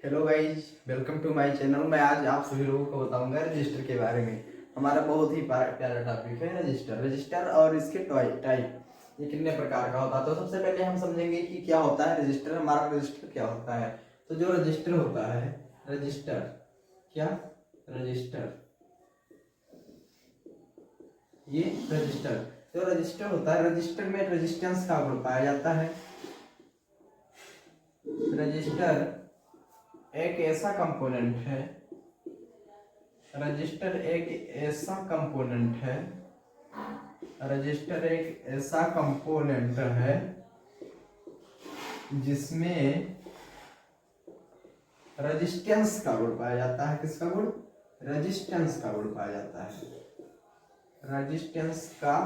Hello guys, welcome to my channel. मैं आज आप सभी लोगों को बताऊंगा रजिस्टर के बारे में। हमारा बहुत ही प्यारा टॉपिक है रजिस्टर और इसके टाइप ये कितने प्रकार का होता है। तो सबसे पहले हम समझेंगे कि क्या होता है रजिस्टर। हमारा रजिस्टर क्या होता है। तो जो रजिस्टर होता है रजिस्टर क्या रजिस्टर ये रजिस्टर जो रजिस्टर होता है, रजिस्टर में रेजिस्टेंस का गुण पाया जाता है। रजिस्टर एक ऐसा कंपोनेंट है रजिस्टर एक ऐसा कंपोनेंट है रजिस्टर एक ऐसा कंपोनेंट है जिसमें रेजिस्टेंस का गुण पाया जाता है। किसका गुण? रेजिस्टेंस का गुण पाया जाता है। रेजिस्टेंस का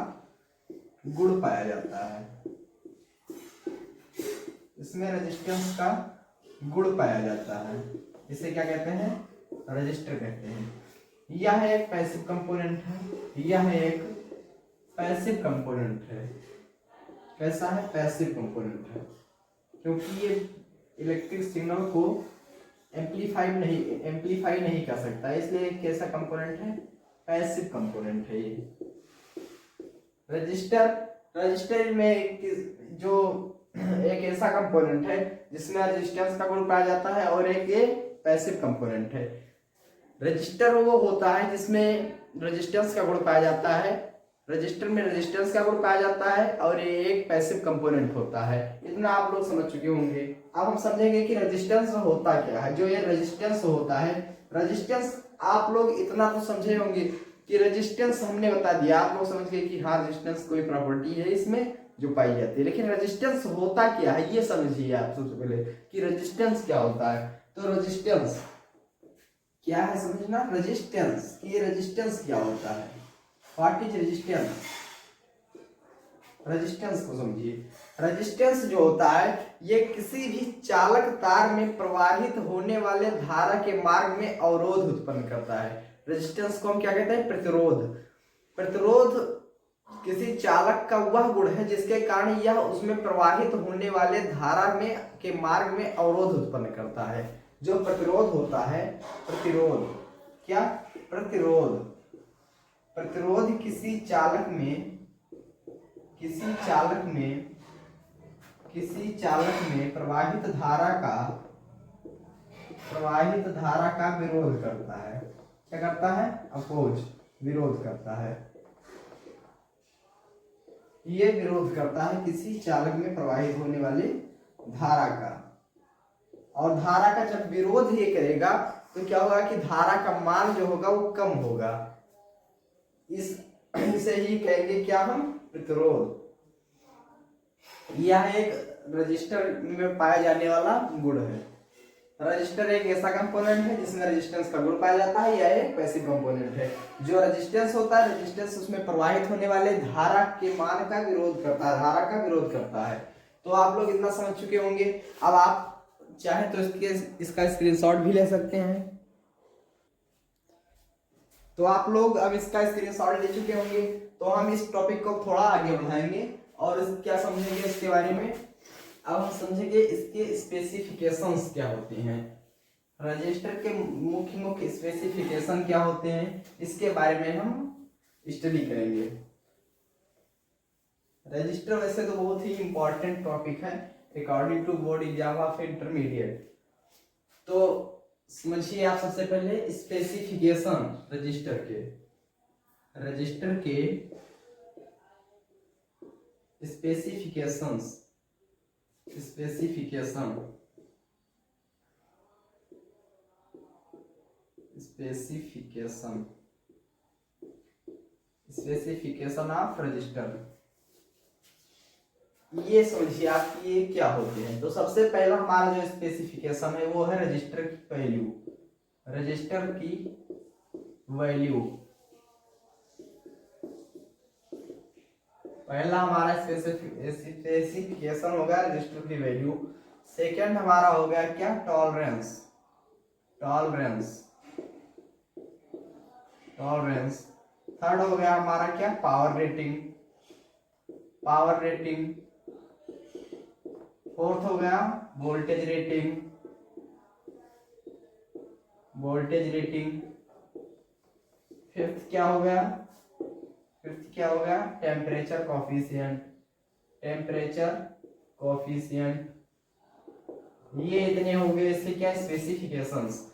गुण पाया जाता है। इसमें रेजिस्टेंस का गुण पाया जाता है। इसे क्या कहते हैं? रजिस्टर कहते हैं। यह एक पैसिव कंपोनेंट है। यह एक पैसिव कंपोनेंट है। कैसा है? पैसिव कंपोनेंट है, क्योंकि ये इलेक्ट्रिक सिग्नल को एम्पलीफाई नहीं कर सकता, इसलिए कैसा कंपोनेंट है? पैसिव कंपोनेंट है ये रजिस्टर में जो एक ऐसा कंपोनेंट है जिसमें रेजिस्टेंस का गुण पाया जाता है और एक ये पैसिव कंपोनेंट है। रजिस्टर वो होता है जिसमें रेजिस्टेंस का गुण पाया जाता है। रजिस्टर में रेजिस्टेंस का गुण पाया जाता है और ये एक पैसिव कंपोनेंट होता है। इतना आप लोग समझ चुके होंगे। अब हम समझेंगे कि रेजिस्टेंस होता क्या है। जो ये रेजिस्टेंस होता है, रेजिस्टेंस आप लोग इतना तो समझे होंगे कि रेजिस्टेंस हमने बता दिया, आप लोग समझ गए कि हाँ रेजिस्टेंस कोई प्रॉपर्टी है इसमें जो पाई जाती है। लेकिन रेजिस्टेंस होता क्या है ये समझिए आप सबसे पहले कि रेजिस्टेंस क्या होता है। तो रेजिस्टेंस क्या है समझना। रेजिस्टेंस, ये रेजिस्टेंस क्या होता है? What is resistance? रेजिस्टेंस को समझिए। रेजिस्टेंस जो होता है ये किसी भी चालक तार में प्रवाहित होने वाले धारा के मार्ग में अवरोध उत्पन्न करता है। रेजिस्टेंस को हम क्या कहते हैं? प्रतिरोध। प्रतिरोध किसी चालक का वह गुण है जिसके कारण यह उसमें प्रवाहित होने वाले धारा में के मार्ग में अवरोध उत्पन्न करता है। जो प्रतिरोध होता है, प्रतिरोध क्या? प्रतिरोध किसी चालक में प्रवाहित धारा का विरोध करता है। क्या करता है? अपोज, विरोध करता है। ये विरोध करता है किसी चालक में प्रवाहित होने वाली धारा का। और धारा का जब विरोध ये करेगा तो क्या होगा कि धारा का मान जो होगा वो कम होगा। इसे ही कहेंगे क्या हम? प्रतिरोध। यह एक रजिस्टर में पाया जाने वाला गुण है। रजिस्टर एक ऐसा कंपोनेंट है जिसमें रेजिस्टेंस का गुण पाया जाता है। यह एक पैसिव कंपोनेंट है। जो रेजिस्टेंस होता है, रेजिस्टेंस उसमें प्रवाहित होने वाले धारा के मान का विरोध करता है, धारा का विरोध करता है। तो आप लोग इतना समझ चुके होंगे। अब आप चाहे तो इसका स्क्रीनशॉट भी ले सकते हैं। तो आप लोग अब इसका स्क्रीनशॉट ले चुके होंगे। तो हम इस टॉपिक को थोड़ा आगे बढ़ाएंगे और क्या समझेंगे इसके बारे में। अब हम समझेंगे इसके स्पेसिफिकेशंस क्या होते हैं। रजिस्टर के मुख्य स्पेसिफिकेशन क्या होते हैं, इसके बारे में हम स्टडी करेंगे। रजिस्टर वैसे तो बहुत ही इंपॉर्टेंट टॉपिक है according to board exam of intermediate. तो समझिए आप सबसे पहले स्पेसिफिकेशन रजिस्टर के स्पेसिफिकेशन ऑफ रजिस्टर। ये समझिए आप कि ये क्या होते हैं। तो सबसे पहला हमारा जो स्पेसिफिकेशन है वो है रजिस्टर की वैल्यू। पहला हमारा स्पेसिफिकेशन होगा रजिस्टर की वैल्यू। सेकंड हमारा हो गया क्या? टॉलरेंस। थर्ड हो गया हमारा क्या? Power rating. फोर्थ हो गया voltage rating. Voltage rating. Fifth क्या हो गया, फिफ्थ क्या हो गया, टेम्परेचर कॉफिशिएंट, टेम्परेचर कॉफिशिएंट। ये इतने हो गए इसके क्या स्पेसिफिकेशंस,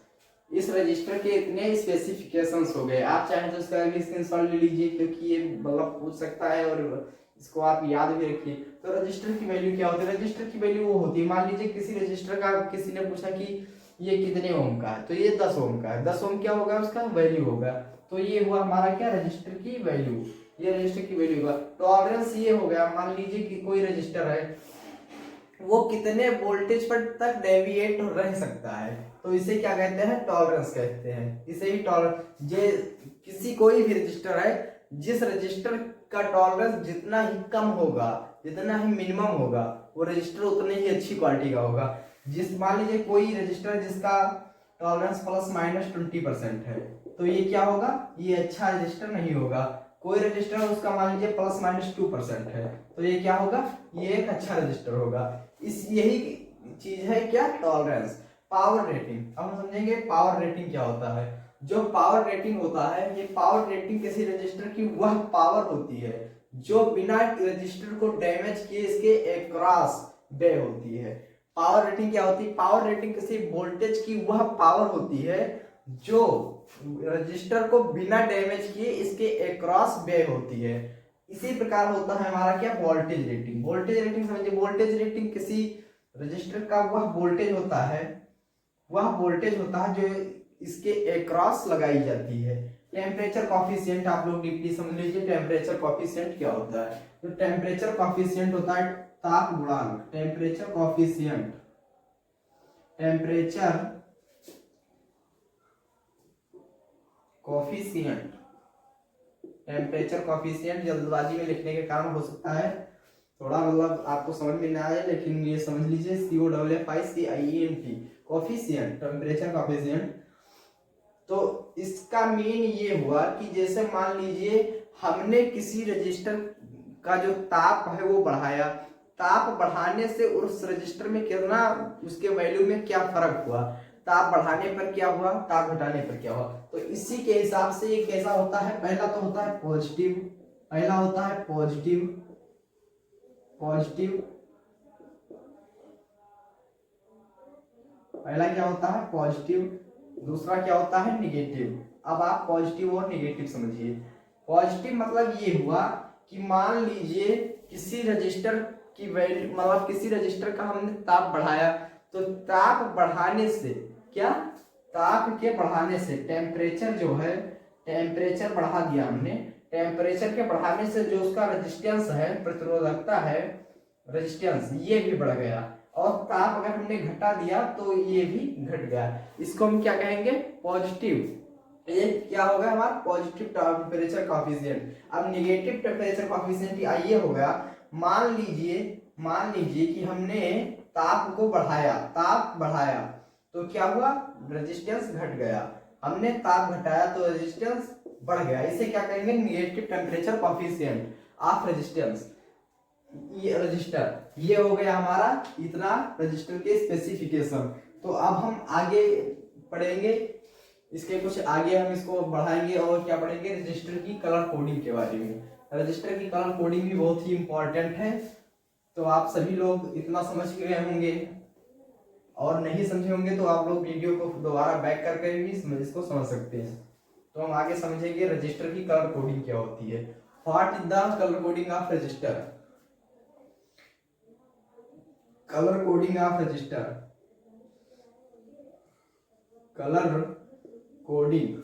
इस रजिस्टर के इतने स्पेसिफिकेशंस हो गए। आप चाहें तो इसका भी स्क्रीनशॉट ले लीजिए, क्योंकि ये मतलब पूछ सकता है और इसको आप याद भी रखिए। तो रजिस्टर की वैल्यू क्या होती है, रजिस्टर की वैल्यू वो होती है, मान लीजिए किसी रजिस्टर का किसी ने पूछा कि ये कितने ओम का है, तो ये 10 ओम का है, 10 ओम क्या होगा उसका वैल्यू होगा। तो ये हुआ हमारा क्या रजिस्टर की वैल्यू, ये रजिस्टर की वैल्यू होगा। टॉलरेंस ये हो गया, मान लीजिए कि कोई रजिस्टर है वो कितने वोल्टेज पर तक डेविएट रह सकता है, तो इसे क्या कहते हैं, टॉलरेंस कहते हैं। इसे ही टॉलरेंस, जे किसी कोई भी रजिस्टर है जिस रजिस्टर का टॉलरेंस जितना ही कम होगा, जितना ही मिनिमम होगा, वो रजिस्टर उतने ही अच्छी क्वालिटी का होगा। जिस मान लीजिए कोई रजिस्टर जिसका टॉलरेंस ±20% है, तो ये क्या होगा, ये अच्छा रजिस्टर नहीं होगा। कोई रजिस्टर उसका मान लीजिए ±2% है, तो ये क्या होगा, ये एक अच्छा रजिस्टर होगा। इस यही चीज है क्या, टॉलरेंस। पावर रेटिंग, अब हम समझेंगे पावर रेटिंग क्या होता है। जो पावर रेटिंग होता है, ये पावर रेटिंग किसी रजिस्टर की वह पावर होती है जो बिना रजिस्टर को डैमेज किए इसके अक्रॉस बे होती है। पावर रेटिंग क्या होती है, पावर रेटिंग किसी वोल्टेज की वह पावर होती है जो रजिस्टर को बिना डैमेज किए इसके अक्रॉस बे होती है। इसी प्रकार होता है हमारा क्या, वोल्टेज रेटिंग। वोल्टेज रेटिंग समझिए, वोल्टेज रेटिंग किसी रजिस्टर का वह वोल्टेज होता है, वह वोल्टेज होता है जो इसके अक्रॉस लगाई जाती है। टेम्परेचर कॉफिशिएंट आप लोग डीपली समझ लीजिए, टेम्परेचर कॉफिशिएंट क्या होता है। तो टेम्परेचर कॉफिशिएंट होता है ताप गुणांक, temperature coefficient, temperature coefficient, temperature coefficient जल्दबाजी में लिखने के कारण हो सकता है थोड़ा मतलब आपको समझ में ना आए, लेकिन ये समझ लीजिए COFFICIENT, कॉफिशिएंट, टेम्परेचर कॉफिशिएंट। तो इसका मीन ये हुआ कि जैसे मान लीजिए हमने किसी रजिस्टर का जो ताप है वो बढ़ाया, ताप बढ़ाने से उस रजिस्टर में कितना, उसके वैल्यू में क्या फर्क हुआ, ताप बढ़ाने पर क्या हुआ, ताप घटाने पर क्या हुआ। तो इसी के हिसाब से ये कैसा होता है, पहला तो होता है पॉजिटिव, पहला होता है पॉजिटिव, पॉजिटिव, पहला क्या होता है पॉजिटिव, दूसरा क्या होता है निगेटिव। अब आप पॉजिटिव और निगेटिव समझिए। पॉजिटिव मतलब ये हुआ कि मान लीजिए किसी रजिस्टर की वैल्यू, मतलब किसी रजिस्टर का हमने ताप बढ़ाया, तो ताप बढ़ाने से क्या, ताप के बढ़ाने से टेम्परेचर जो है, टेम्परेचर बढ़ा दिया हमने, टेम्परेचर के बढ़ाने से जो उसका रेजिस्टेंस है, प्रतिरोधकता है, रेजिस्टेंस ये भी बढ़ गया। और ताप अगर हमने घटा दिया तो ये भी घट गया। इसको हम क्या कहेंगे, पॉजिटिव। ये क्या होगा हमारा पॉजिटिव टेम्परेचर कॉफिशिएंट। अब निगेटिव टेम्परेचर कॉफिशिएंट ये हो गया, मान लीजिए कि हमने ताप को बढ़ाया, ताप बढ़ाया तो क्या हुआ, रेजिस्टेंस घट गया। हमने ताप घटाया तो रेजिस्टेंस बढ़ गया। इसे क्या कहेंगे, negative temperature coefficient of resistance. ये रजिस्टर, ये हो गया हमारा इतना रजिस्टर के स्पेसिफिकेशन। तो अब हम आगे पढ़ेंगे, इसके कुछ आगे हम इसको बढ़ाएंगे और क्या पढ़ेंगे, रजिस्टर की कलर कोडिंग के बारे में। रजिस्टर की कलर कोडिंग भी बहुत ही इंपॉर्टेंट है। तो आप सभी लोग इतना समझ गए होंगे, और नहीं समझे होंगे तो आप लोग वीडियो को दोबारा बैक करके भी इसको समझ सकते हैं। तो हम आगे समझेंगे रजिस्टर की कलर कोडिंग क्या होती है। What is the colour coding of register, colour coding of register, colour coding,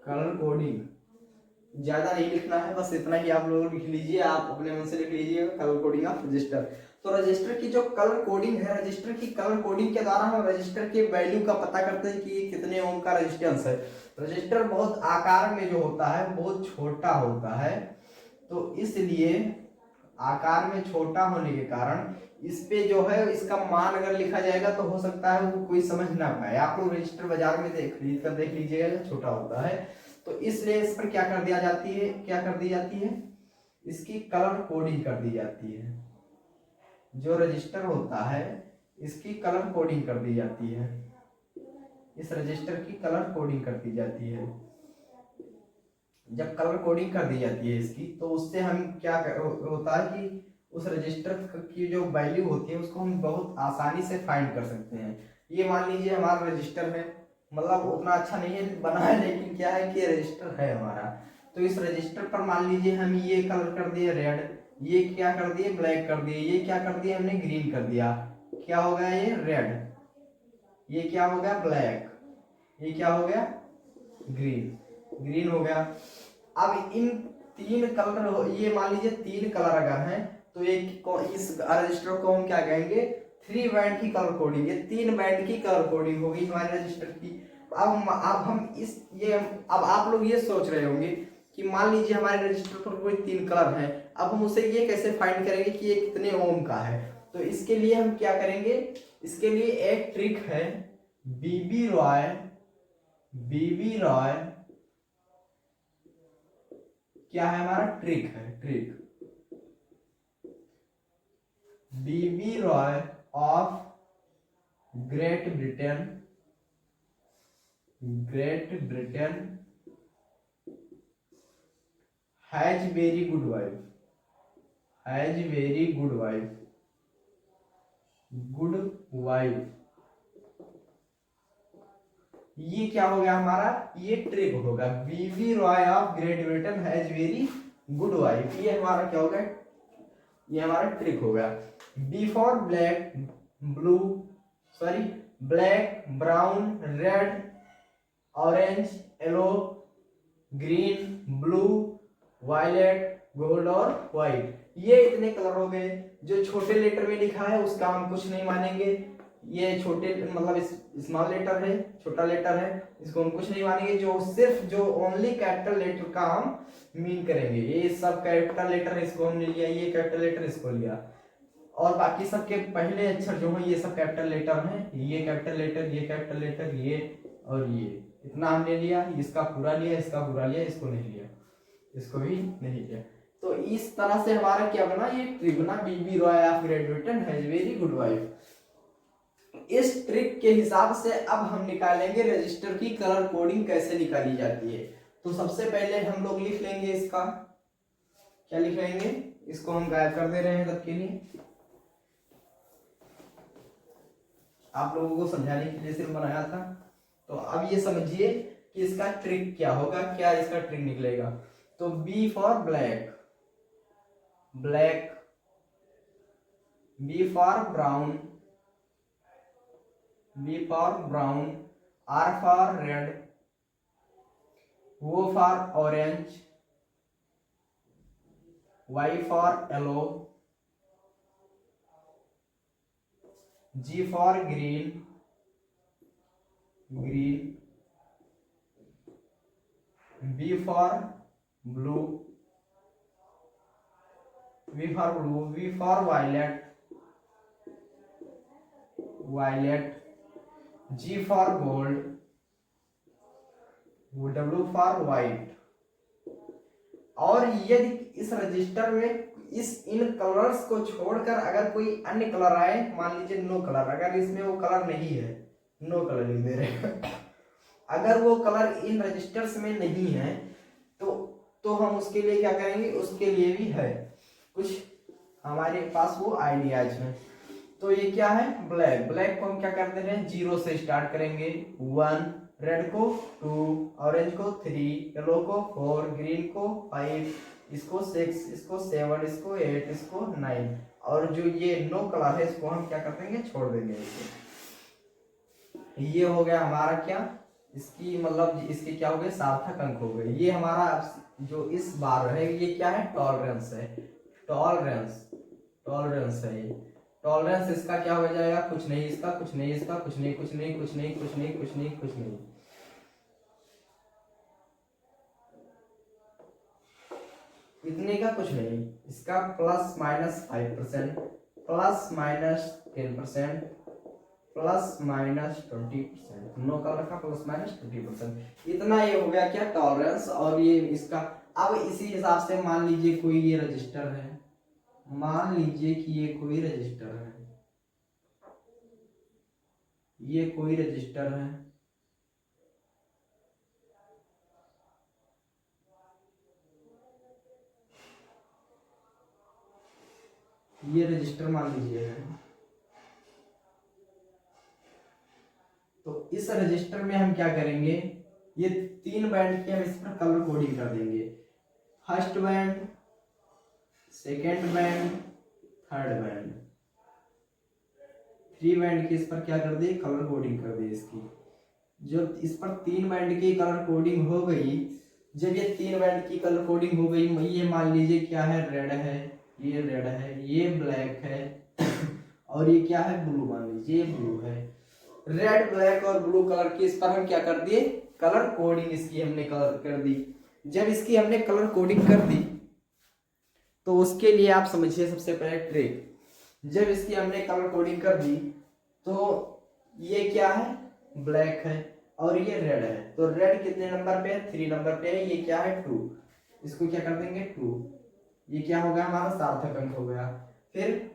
colour coding ज्यादा नहीं लिखना है, बस इतना ही आप लोग लिख लीजिए, आप अपने मन से लिख लीजिए कलर कोडिंग ऑफ रजिस्टर। तो रजिस्टर की जो कलर कोडिंग है, रजिस्टर की कलर कोडिंग के द्वारा हम रजिस्टर के वैल्यू का पता करते हैं कि कितने ओम का रेजिस्टेंस है। रजिस्टर बहुत आकार में जो होता है बहुत छोटा होता है, तो इसलिए आकार में छोटा होने के कारण इस पे जो है इसका मान अगर लिखा जाएगा तो हो सकता है वो कोई समझ ना पाए। आप लोग रजिस्टर बाजार में खरीद कर देख लीजिएगा, छोटा होता है, तो इसलिए इस पर क्या कर दिया जाती है, क्या कर दी जाती है, इसकी कलर कोडिंग कर दी जाती है। जो रजिस्टर होता है इसकी कलर कोडिंग कर दी जाती है। इस रजिस्टर की कलर कोडिंग कर दी जाती है। जब कलर कोडिंग कर दी जाती है इसकी, तो उससे हम होता है कि उस रजिस्टर की जो वैल्यू होती है उसको हम बहुत आसानी से फाइंड कर सकते हैं। ये मान लीजिए हमारा रजिस्टर है, मतलब उतना अच्छा नहीं है बना है, लेकिन क्या है कि रजिस्टर है हमारा। तो इस रजिस्टर पर मान लीजिए हम ये कलर कर दिए रेड, ये क्या कर दिए ब्लैक कर दिए, ये क्या कर दिया हमने ग्रीन कर दिया। क्या हो गया ये रेड, ये क्या हो गया ब्लैक, ये क्या हो गया ग्रीन, ग्रीन हो गया। अब इन तीन कलर, ये मान लीजिए तीन कलर अगर हैं, तो एक इस रजिस्टर को हम क्या कहेंगे 3 बैंड की कलर कोडिंग, ये 3 बैंड की कलर कोडिंग होगी हमारे रजिस्टर की। अब हम इस ये अब आप लोग ये सोच रहे होंगे कि मान लीजिए हमारे रजिस्टर पर कोई 3 कलर है, अब हम उसे ये कैसे फाइंड करेंगे कि ये कितने ओम का है। तो इसके लिए हम क्या करेंगे, इसके लिए एक ट्रिक है, बीबी रॉय क्या है हमारा ट्रिक है, trick BB Roy of Great Britain has very good wife, ये क्या हो गया हमारा, ये ट्रिक होगा। BB Roy of Great Britain has very good wife, ये हमारा क्या होगा, ये हमारा ट्रिक होगा। B for black blue sorry black brown red orange yellow green blue violet gold और व्हाइट, ये इतने कलर हो गए। जो छोटे लेटर में लिखा है उसका हम कुछ नहीं मानेंगे, ये छोटे मतलब स्मॉल लेटर है, छोटा लेटर है, इसको हम कुछ नहीं मानेंगे। जो सिर्फ जो ओनली कैपिटल लेटर का हम मीन करेंगे, ये सब कैपिटल लेटर इसको हमने लिया, ये कैपिटल लेटर इसको लिया, और बाकी सबके पहले अक्षर जो है ये सब कैपिटल लेटर हैं, ये कैपिटल लेटर, ये कैपिटल लेटर, ये और ये, इतना हमने लिया। इसका पूरा लिया, इसका पूरा लिया, इसको नहीं लिया, इसको भी नहीं लिया। तो इस तरह से हमारा क्या बना, ये ट्रिक बना, BB Roy of Great Britain has very good wife. इस ट्रिक के हिसाब से अब हम निकालेंगे रजिस्टर की कलर कोडिंग कैसे निकाली जाती है। तो सबसे पहले हम लोग लिख लेंगे इसका, क्या लिख लेंगे, इसको हम गायब कर दे रहे हैं तब के लिए, आप लोगों को समझाने के लिए सिर्फ बनाया था। तो अब ये समझिए कि इसका ट्रिक क्या होगा, क्या इसका ट्रिक निकलेगा। तो B for black, B for brown, R for red, O for orange, Y for yellow, G for green, B for blue, V for violet, G for gold, W for white. और यदि इस register में इन colours को छोड़कर अगर कोई अन्य colour आए, मान लीजिए नो कलर, अगर इसमें वो कलर नहीं है, नो कलर लिख दे रहे अगर वो कलर इन रजिस्टर्स में नहीं है, तो हम उसके लिए क्या करेंगे, उसके लिए भी है कुछ हमारे पास वो आइडियाज हैं। तो ये क्या है ब्लैक को हम क्या कर दे रहे हैं, 0 से स्टार्ट करेंगे, 1, रेड को 2, ऑरेंज को 3, येलो को 4, ग्रीन को 5, इसको 6, इसको 7, इसको 8, इसको 9, और जो ये नो कलर है इसको हम क्या कर देंगे, छोड़ देंगे इसे। ये हो गया हमारा क्या, इसकी मतलब इसके क्या हो गए, सार्थक अंक हो गए। ये हमारा जो इस बार है ये क्या है, टॉलरेंस है, टॉलरेंस है। टॉलरेंस इसका क्या हो जाएगा, कुछ नहीं, इसका कुछ नहीं, इसका कुछ नहीं, कुछ नहीं, कुछ नहीं, कुछ नहीं, कुछ नहीं, कुछ नहीं, इतने का कुछ नहीं, इसका plus minus 5%, plus minus 10%, plus minus 20%, no colour का प्लस माइनस 20%, इतना ये हो गया क्या टॉलरेंस। और ये इसका अब इसी हिसाब से मान लीजिए कोई ये रजिस्टर है, मान लीजिए कि ये कोई रजिस्टर है, ये कोई रजिस्टर है, ये रजिस्टर मान लीजिए है। तो इस रजिस्टर में हम क्या करेंगे, ये 3 बैंड की हम इस पर कलर कोडिंग कर देंगे। First band, second band, third band, 3 band की इस पर क्या कर दिए, कलर कोडिंग कर दी इसकी। जब इस पर 3 बैंड की कलर कोडिंग हो गई, जब ये 3 बैंड की कलर कोडिंग हो गई, ये मान लीजिए क्या है, रेड है, ये रेड है, ये ब्लैक है और ये क्या है, ब्लू, मान लीजिए ये ब्लू है। रेड, ब्लैक और ब्लू कलर की इस पर हम क्या कर दिए, कलर कोडिंग इसकी हमने कलर कर दी। जब इसकी हमने कलर कोडिंग कर दी तो उसके लिए आप समझिए सबसे पहले ट्रिक। जब इसकी हमने कलर कोडिंग कर दी तो ये क्या है, ब्लैक है और ये रेड है। तो रेड कितने नंबर पे है, 3 नंबर पे है, ये क्या है, 2। इसको क्या कर देंगे, 2। ये क्या हो गया, हमारा सार्थक अंक हो गया। फिर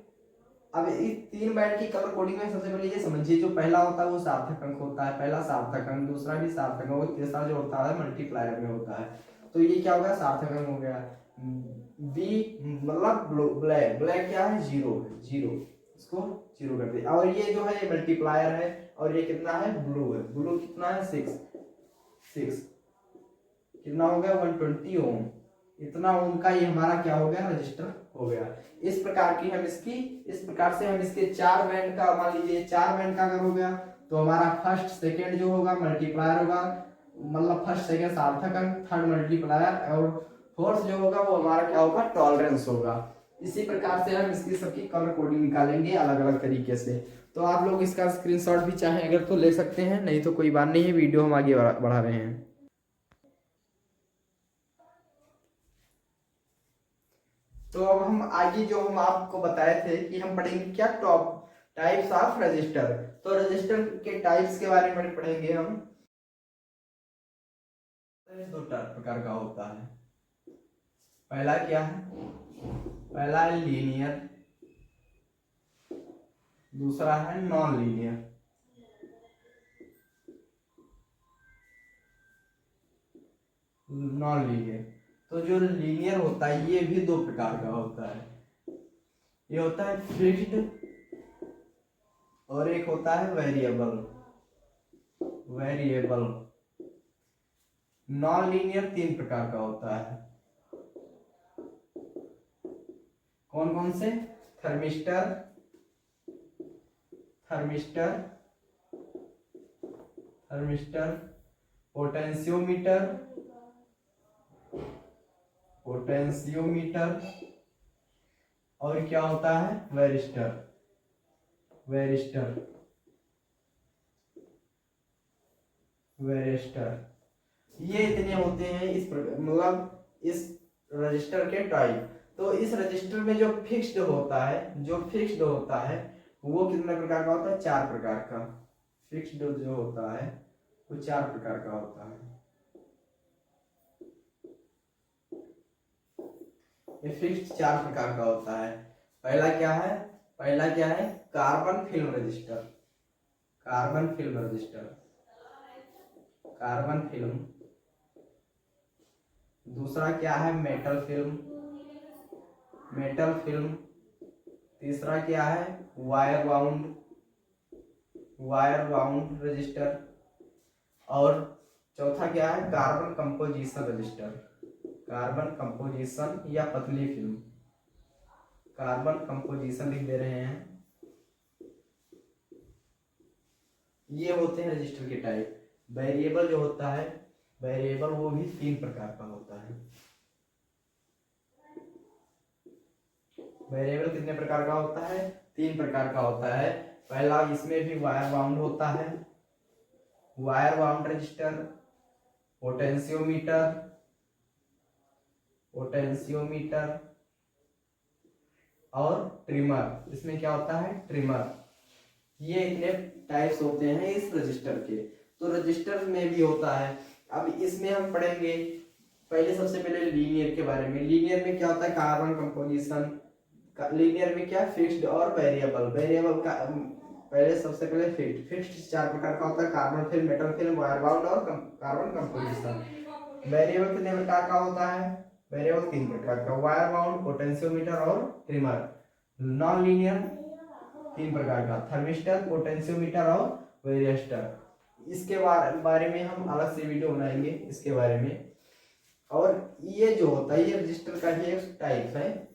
अब इस 3 बैंड की कलर कोडिंग में सबसे पहले ये समझिए, जो पहला होता है वो सार्थक अंक होता है, पहला सार्थक अंक, दूसरा भी सार्थक अंक, तीसरा जो होता है मल्टीप्लायर में होता है। तो ये क्या हो गया, सार्थक अंक हो गया। बी मतलब ब्लैक, ब्लैक क्या है, 0 है, 0, इसको 0 कर दिया। और ये जो है ये मल्टीप्लायर है और ये कितना है, ब्लू है, ब्लू कितना है, 6, कितना हो गया, 120 ओम। इतना ओम का ये हमारा क्या हो गया, रजिस्टर हो गया। इस प्रकार से हम इसके 4 बैंड का, मान लीजिए 4 बैंड का अगर हो गया तो हमारा फर्स्ट सेकेंड जो होगा मल्टीप्लायर होगा, मतलब फर्स्ट सेकेंड सार्थक अंक, थर्ड मल्टीप्लायर और फोर्थ जो होगा वो हमारा क्या होगा, टॉलरेंस होगा। इसी प्रकार से हम इसकी सबकी कलर कोडिंग निकालेंगे अलग अलग तरीके से। तो आप लोग इसका स्क्रीनशॉट भी चाहें अगर तो ले सकते हैं, नहीं तो कोई बात नहीं है, वीडियो हम आगे बढ़ा रहे हैं। तो अब हम आगे जो हम आपको बताए थे कि हम पढ़ेंगे क्या, टॉप टाइप्स ऑफ रजिस्टर। तो रजिस्टर के टाइप्स के बारे में पढ़ेंगे हम। 2 प्रकार का होता है। पहला क्या है, पहला है लीनियर, दूसरा है नॉन लीनियर। नॉन लीनियर, तो जो लीनियर होता है ये भी 2 प्रकार का होता है। ये होता है फिक्स्ड और एक होता है वेरिएबल। नॉन लीनियर 3 प्रकार का होता है। कौन कौन से, थर्मिस्टर, पोटेंशियोमीटर और क्या होता है, वेरिस्टर। ये इतने होते हैं इस मतलब इस रजिस्टर के टाइप। तो इस रजिस्टर में जो फिक्स्ड होता है वो कितने प्रकार का होता है, 4 प्रकार का। फिक्स्ड जो होता है वो 4 प्रकार का होता है। ये फिक्स्ड 4 प्रकार का होता है। पहला क्या है, कार्बन फिल्म रजिस्टर। दूसरा क्या है, मेटल फिल्म। तीसरा क्या है, वायर बाउंड रजिस्टर। और चौथा क्या है, कार्बन कंपोजिशन या पतली फिल्म। कार्बन कंपोजिशन लिख दे रहे हैं। ये होते हैं रजिस्टर के टाइप। वेरिएबल जो होता है, वो भी 3 प्रकार का होता है। वेरिएबल कितने प्रकार का होता है, 3 प्रकार का होता है। पहला, इसमें भी वायर बाउंड होता है, वायर बाउंड रजिस्टर, पोटेंशियोमीटर और ट्रिमर। इसमें क्या होता है, ट्रिमर। ये इतने टाइप्स होते हैं इस रजिस्टर के। तो रजिस्टर में भी होता है। अब इसमें हम पढ़ेंगे पहले, सबसे पहले लीनियर के बारे में। लीनियर में क्या होता है, कार्बन कंपोजिशन। लीनियर में क्या, फिक्स्ड और वेरिएबल का पहले सबसे पहले फिक्स्ड 4 प्रकार का होता है, carbon film, metal film, wire bound और कार्बन कंपोजिशन। वेरिएबल कितने प्रकार का होता है, वेरिएबल 3 प्रकार का, वायर बाउंड, पोटेंशियोमीटर और ट्रिमर। नॉन लीनियर 3 प्रकार का, थर्मिस्टर, पोटेंशियोमीटर और वेरिएस्टर। इसके बारे में हम अलग से वीडियो बनाएंगे इसके बारे में। और ये जो होता है ये रजिस्टर का ही एक टाइप है,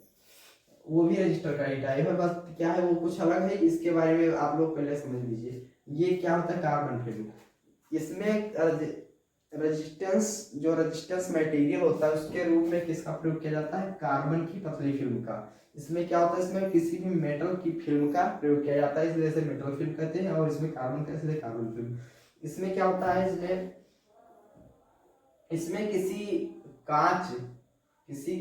वो भी रजिस्टर का ही टाइप है, बस क्या है वो कुछ अलग है। इसके बारे में आप लोग पहले समझ लीजिए। ये क्या होता है, कार्बन फिल्म। इसमें जो रेजिस्टेंस मटेरियल होता है उसके रूप में किसका प्रयोग किया जाता है, कार्बन की पतली फिल्म का। इसमें क्या होता है, इसमें किसी भी मेटल की फिल्म का प्रयोग किया जाता है, इसलिए इसे मेटल फिल्म कहते हैं। और इसमें कार्बन का, इसलिए कार्बन फिल्म। इसमें क्या होता है, इसमें किसी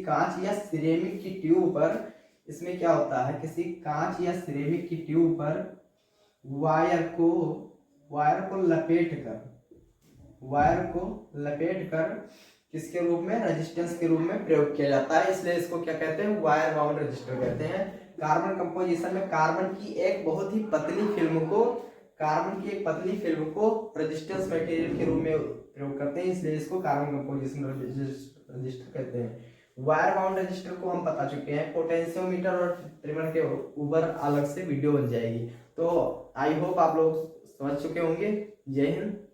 कांच या सिरेमिक की ट्यूब पर, इसमें क्या होता है, किसी कांच या सिरेमिक की ट्यूब पर वायर को लपेट कर किसके रूप में, रेजिस्टेंस के रूप में प्रयोग किया जाता है, इसलिए इसको क्या कहते हैं, वायर बाउंड रेजिस्टर कहते हैं। कार्बन कंपोजिशन में कार्बन की एक बहुत ही पतली फिल्म को रेजिस्टेंस मटेरियल के रूप में प्रयोग करते हैं, इसलिए इसको कार्बन कंपोजिशन रजिस्टर कहते हैं। वायर बाउंड रजिस्टर को हम बता चुके हैं। पोटेंशियोमीटर और ट्रिमर के ऊपर अलग से वीडियो बन जाएगी। तो आई होप आप लोग समझ चुके होंगे। जय हिंद।